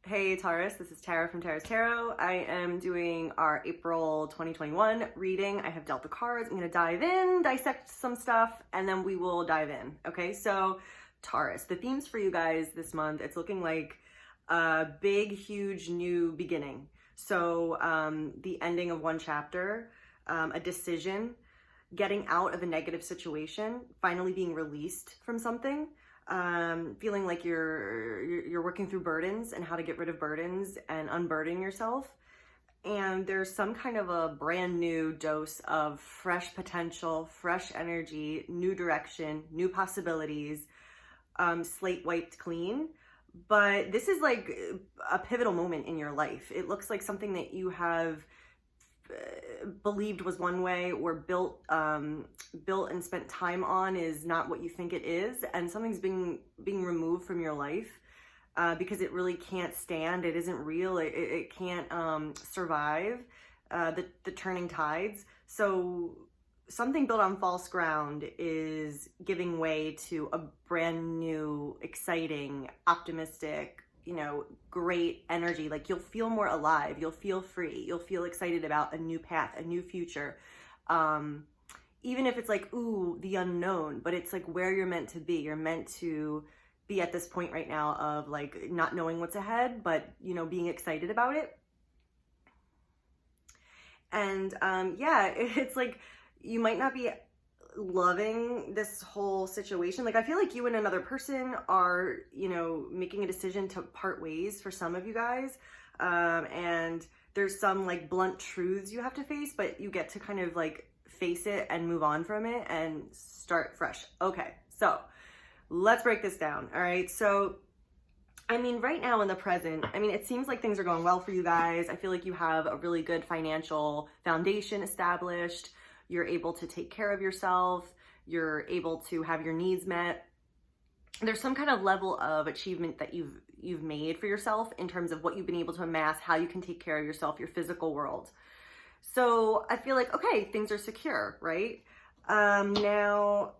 Hey Taurus, this is Tara from Tara's Tarot. I am doing our April 2021 reading. I have dealt the cards. I'm going to dive in, dissect some stuff, and then we will dive in. Okay, so Taurus, the themes for you guys this month, it's looking like a big, huge new beginning. So the ending of one chapter, a decision, getting out of a negative situation, finally being released from something. Feeling like you're working through burdens and how to get rid of burdens and unburden yourself. And there's some kind of a brand new dose of fresh potential, fresh energy, new direction, new possibilities, slate wiped clean. But this is like a pivotal moment in your life. It looks like something that you have believed was one way or built and spent time on is not what you think it is, and something's being removed from your life because it really can't stand. It isn't real. It can't survive the turning tides. So something built on false ground is giving way to a brand new, exciting, optimistic, great energy. Like you'll feel more alive, you'll feel free, you'll feel excited about a new path, a new future. Even if it's like, ooh, the unknown, but it's like where you're meant to be. You're meant to be at this point right now of like not knowing what's ahead, but being excited about it. And yeah, it's like you might not be loving this whole situation. Like I feel like you and another person are making a decision to part ways for some of you guys, and there's some like blunt truths you have to face, but you get to kind of like face it and move on from it and start fresh. Okay, so let's break this down. All right, so right now in the present, it seems like things are going well for you guys. I feel like you have a really good financial foundation established. You're able to take care of yourself. You're able to have your needs met. There's some kind of level of achievement that you've made for yourself in terms of what you've been able to amass, how you can take care of yourself, your physical world. So I feel like, okay, things are secure, right? Now,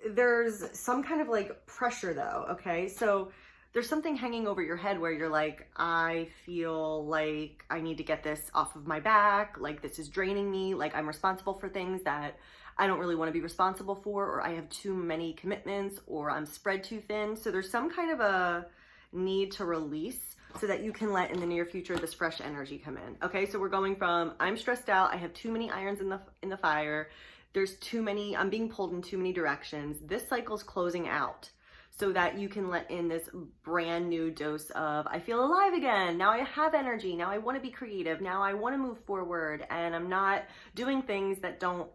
there's some kind of like pressure though, okay? So there's something hanging over your head where you're like, I feel like I need to get this off of my back. Like this is draining me. Like I'm responsible for things that I don't really want to be responsible for, or I have too many commitments, or I'm spread too thin. So there's some kind of a need to release so that you can let in the near future this fresh energy come in. Okay, so we're going from I'm stressed out, I have too many irons in the fire, there's too many, I'm being pulled in too many directions. This cycle's closing out, so that you can let in this brand new dose of, I feel alive again. Now I have energy. Now I want to be creative. Now I want to move forward, and I'm not doing things that don't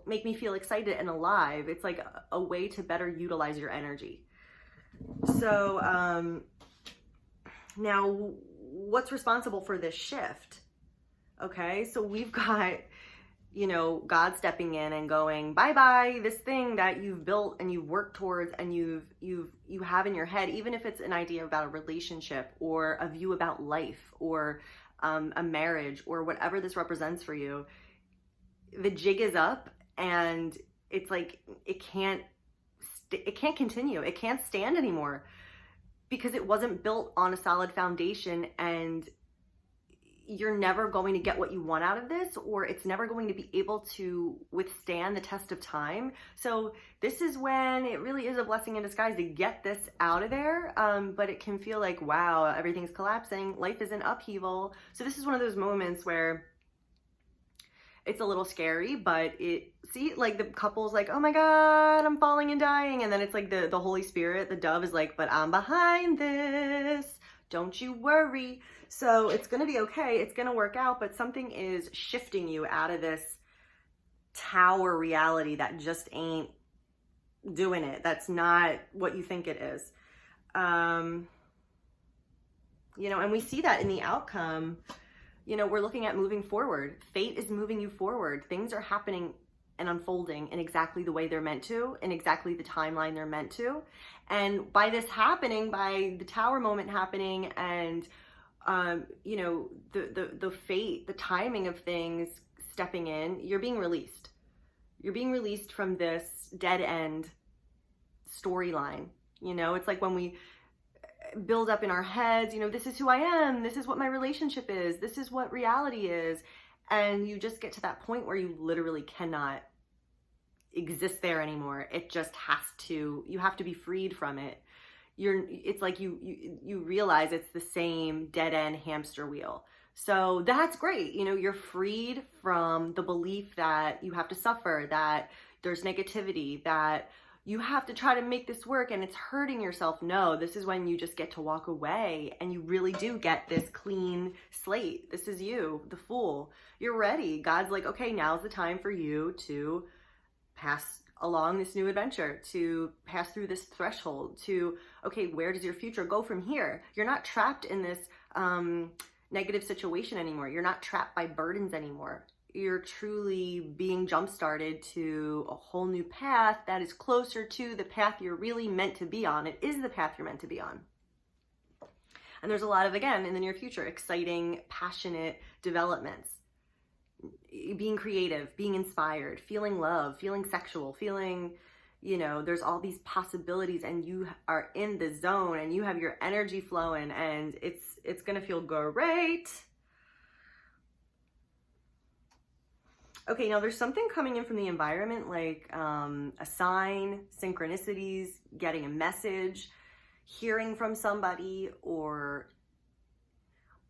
make me feel excited and alive. It's like a way to better utilize your energy. So now what's responsible for this shift? Okay, so we've got God stepping in and going, bye-bye, this thing that you've built and you've worked towards and you have in your head, even if it's an idea about a relationship or a view about life or a marriage or whatever this represents for you, the jig is up and it's like, it can't continue. It can't stand anymore because it wasn't built on a solid foundation, and you're never going to get what you want out of this, or it's never going to be able to withstand the test of time. So this is when it really is a blessing in disguise to get this out of there. But it can feel like, wow, everything's collapsing. Life is in upheaval. So this is one of those moments where it's a little scary, but like the couple's like, oh my God, I'm falling and dying. And then it's like the Holy Spirit, the dove is like, but I'm behind this. Don't you worry. So it's going to be okay. It's going to work out, but something is shifting you out of this tower reality that just ain't doing it. That's not what you think it is. And we see that in the outcome. We're looking at moving forward. Fate is moving you forward. Things are happening and unfolding in exactly the way they're meant to, in exactly the timeline they're meant to. And by this happening, by the tower moment happening, and the fate, the timing of things stepping in, you're being released. You're being released from this dead end storyline. It's like when build up in our heads, this is who I am, this is what my relationship is, this is what reality is. And you just get to that point where you literally cannot exist there anymore. It just you have to be freed from it. It's like you realize it's the same dead end hamster wheel. So that's great. You're freed from the belief that you have to suffer, that there's negativity, that you have to try to make this work and it's hurting yourself. No, this is when you just get to walk away and you really do get this clean slate. This is you, the fool. You're ready. God's like, okay, now's the time for you to pass along this new adventure, to pass through this threshold, to, okay, where does your future go from here? You're not trapped in this negative situation anymore. You're not trapped by burdens anymore. You're truly being jump-started to a whole new path that is closer to the path you're really meant to be on. It is the path you're meant to be on. And there's a lot of, again, in the near future, exciting, passionate developments. Being creative, being inspired, feeling love, feeling sexual, feeling, there's all these possibilities and you are in the zone and you have your energy flowing and it's going to feel great. Okay, now there's something coming in from the environment, like a sign, synchronicities, getting a message, hearing from somebody, or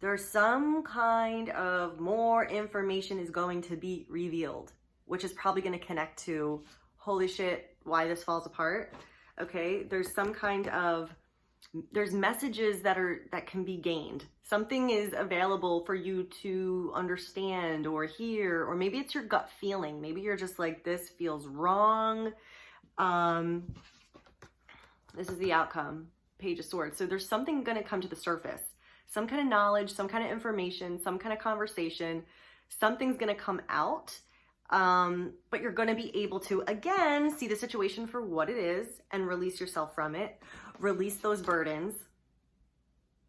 there's some kind of more information is going to be revealed, which is probably going to connect to, holy shit, why this falls apart. Okay, there's messages that can be gained. Something is available for you to understand or hear, or maybe it's your gut feeling. Maybe you're just like, this feels wrong. This is the outcome, Page of Swords. So there's something going to come to the surface. Some kind of knowledge, some kind of information, some kind of conversation. Something's going to come out. But you're going to be able to, again, see the situation for what it is and release yourself from it. Release those burdens.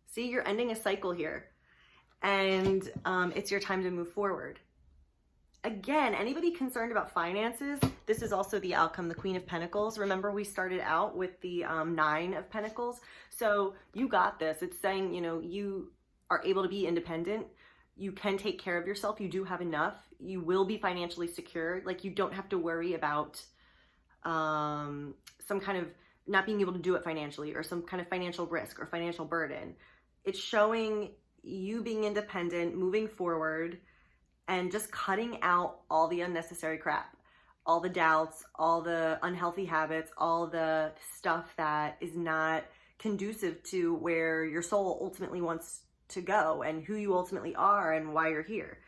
See, you're ending a cycle here. And it's your time to move forward. Again, anybody concerned about finances, this is also the outcome, the Queen of Pentacles. Remember, we started out with the Nine of Pentacles. So you got this. It's saying, you are able to be independent. You can take care of yourself. You do have enough. You will be financially secure. Like, you don't have to worry about some kind of not being able to do it financially, or some kind of financial risk or financial burden. It's showing you being independent, moving forward, and just cutting out all the unnecessary crap, all the doubts, all the unhealthy habits, all the stuff that is not conducive to where your soul ultimately wants to go and who you ultimately are and why you're here.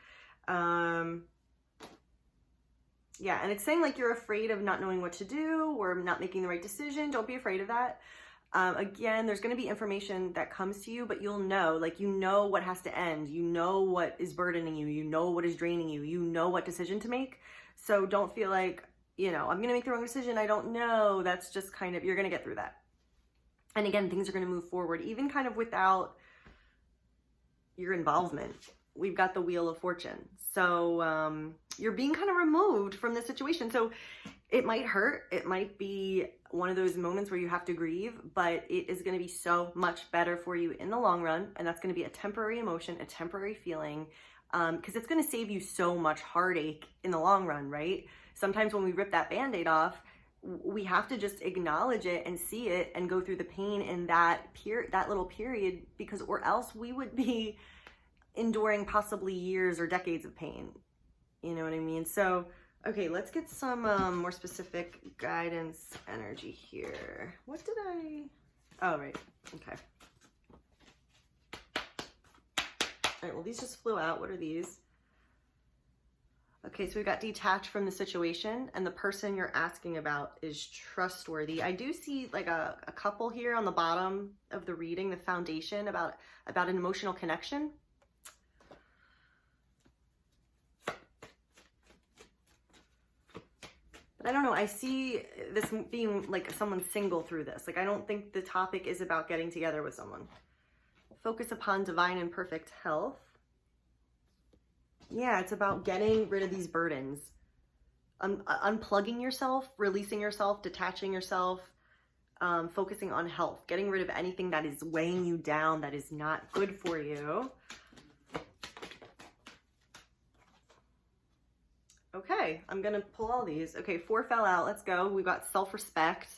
Yeah, and it's saying like you're afraid of not knowing what to do or not making the right decision. Don't be afraid of that. Again, there's going to be information that comes to you, but you'll know, like, what has to end. You know what is burdening you. You know what is draining you. You know what decision to make. So don't feel like, I'm going to make the wrong decision. I don't know. That's just kind of, you're going to get through that. And again, things are going to move forward, even kind of without your involvement. We've got the Wheel of Fortune. So you're being kind of removed from the situation. So it might hurt. It might be one of those moments where you have to grieve, but it is going to be so much better for you in the long run. And that's going to be a temporary emotion, a temporary feeling, because it's going to save you so much heartache in the long run, right? Sometimes when we rip that Band-Aid off, we have to just acknowledge it and see it and go through the pain in that little period, because or else we would be enduring possibly years or decades of pain. You know what I mean? So, okay, let's get some more specific guidance energy here. What did oh, right. Okay. All right, well, these just flew out. What are these? Okay, so we got detached from the situation, and the person you're asking about is trustworthy. I do see like a couple here on the bottom of the reading, the foundation, about an emotional connection. I don't know, I see this being like someone single through this. Like, I don't think the topic is about getting together with someone. Focus upon divine and perfect health. Yeah, it's about getting rid of these burdens. Unplugging yourself, releasing yourself, detaching yourself, focusing on health, getting rid of anything that is weighing you down, that is not good for you. Okay, I'm gonna pull all these. Okay, 4 fell out. Let's go. We've got self-respect.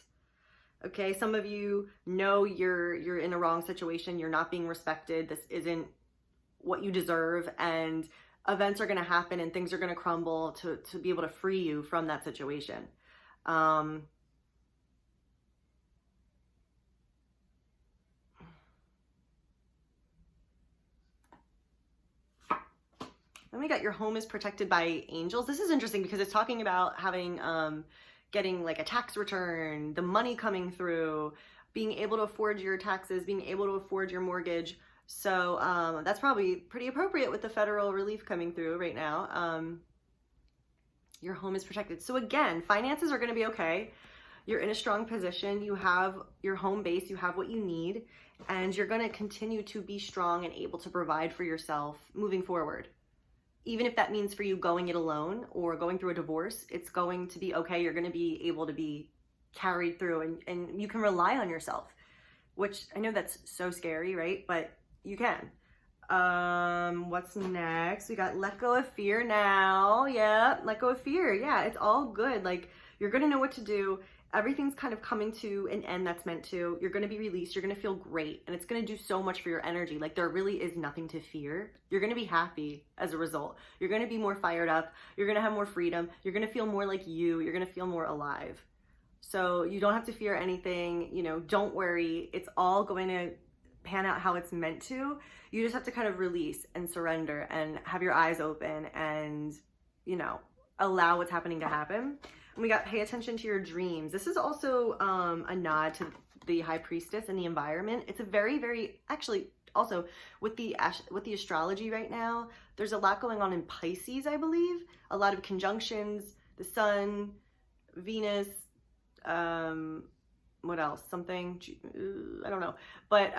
Okay, some of you know you're in a wrong situation. You're not being respected. This isn't what you deserve, and events are gonna happen and things are gonna crumble to be able to free you from that situation. Then we got your home is protected by angels. This is interesting because it's talking about having, getting like a tax return, the money coming through, being able to afford your taxes, being able to afford your mortgage. So that's probably pretty appropriate with the federal relief coming through right now. Your home is protected. So again, finances are going to be okay. You're in a strong position. You have your home base. You have what you need. And you're going to continue to be strong and able to provide for yourself moving forward. Even if that means for you going it alone or going through a divorce, it's going to be okay. You're going to be able to be carried through, and you can rely on yourself, which I know that's so scary, right? But you can. What's next? We got let go of fear now. Yeah, let go of fear. Yeah, it's all good. Like, you're going to know what to do. Everything's kind of coming to an end that's meant to. You're going to be released. You're going to feel great. And it's going to do so much for your energy. Like, there really is nothing to fear. You're going to be happy as a result. You're going to be more fired up. You're going to have more freedom. You're going to feel more like you. You're going to feel more alive. So you don't have to fear anything. You know, don't worry. It's all going to pan out how it's meant to. You just have to kind of release and surrender and have your eyes open and, you know, allow what's happening to happen. And we got pay attention to your dreams. This is also a nod to the High Priestess and the environment. It's a very, very, actually, also with the astrology right now, there's a lot going on in Pisces, I believe. A lot of conjunctions, the Sun, Venus, what else? Something, I don't know. But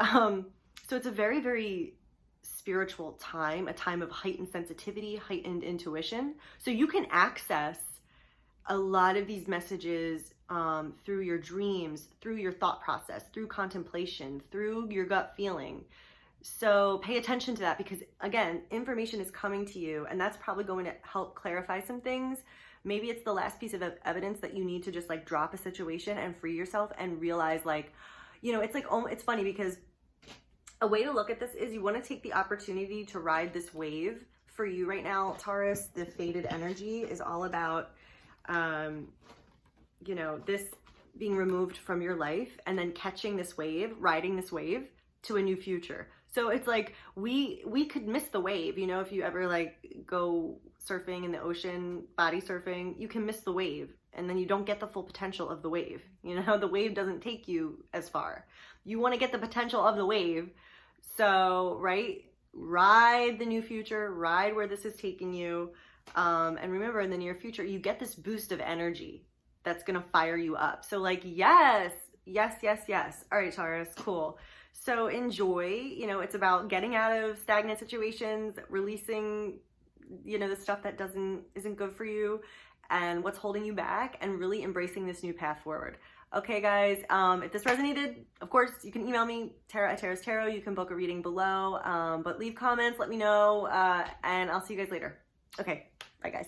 so it's a very, very spiritual time, a time of heightened sensitivity, heightened intuition. So you can access a lot of these messages through your dreams, through your thought process, through contemplation, through your gut feeling. So pay attention to that because, again, information is coming to you and that's probably going to help clarify some things. Maybe it's the last piece of evidence that you need to just like drop a situation and free yourself and realize, like, you know, it's like, it's funny because a way to look at this is you want to take the opportunity to ride this wave. For you right now, Taurus, the faded energy is all about you know, this being removed from your life and then catching this wave, riding this wave to a new future. So it's like we could miss the wave, you know, if you ever like go surfing in the ocean, body surfing, you can miss the wave and then you don't get the full potential of the wave. You know, the wave doesn't take you as far. You want to get the potential of the wave. So, right, ride the new future, ride where this is taking you. And remember, in the near future, you get this boost of energy that's going to fire you up. So like, yes, yes, yes, yes. All right, Taurus, cool. So enjoy, you know, it's about getting out of stagnant situations, releasing, you know, the stuff that isn't good for you and what's holding you back, and really embracing this new path forward. Okay, guys, if this resonated, of course, you can email me, Tara@TarasTarot. You can book a reading below, but leave comments, let me know, and I'll see you guys later. Okay, bye, guys.